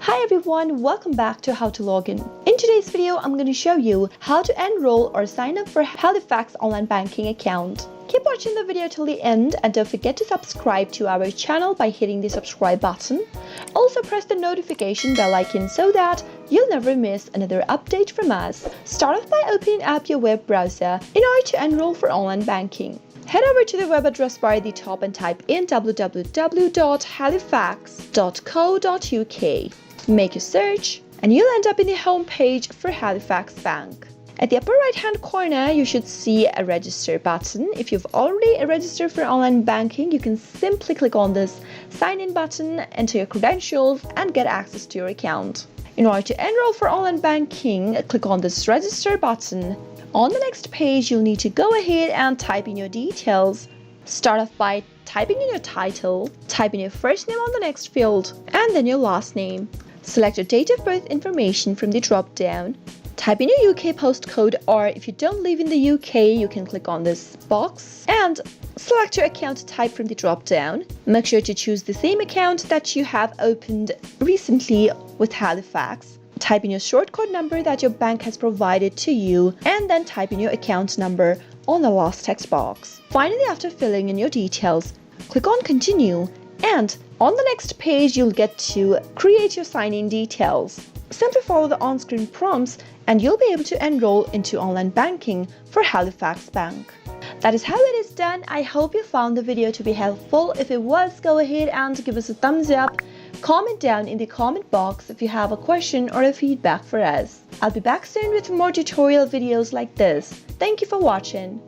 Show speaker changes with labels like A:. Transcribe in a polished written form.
A: Hi everyone, welcome back to How to Login. In today's video, I'm going to show you how to enroll or sign up for Halifax online banking account. Keep watching the video till the end and don't forget to subscribe to our channel by hitting the subscribe button. Also press the notification bell icon so that you'll never miss another update from us. Start off by opening up your web browser in order to enroll for online banking. Head over to the web address bar at the top and type in www.halifax.co.uk. Make a search and you'll end up in the home page for Halifax Bank. At the upper right hand corner, you should see a register button. If you've already registered for online banking, you can simply click on this sign in button, enter your credentials and get access to your account. In order to enroll for online banking, click on this register button. On the next page, you'll need to go ahead and type in your details. Start off by typing in your title, type in your first name on the next field, and then your last name. Select your date of birth information from the drop-down. Type in your UK postcode, or if you don't live in the UK, you can click on this box and select your account type from the drop-down. Make sure to choose the same account that you have opened recently with Halifax. Type in your short code number that your bank has provided to you, and then type in your account number on the last text box. Finally, after filling in your details, click on Continue, and on the next page, you'll get to create your sign-in details. Simply follow the on-screen prompts and you'll be able to enroll into online banking for Halifax Bank. That is how it is done. I hope you found the video to be helpful. If it was, go ahead and give us a thumbs up. Comment down in the comment box if you have a question or a feedback for us. I'll be back soon with more tutorial videos like this. Thank you for watching.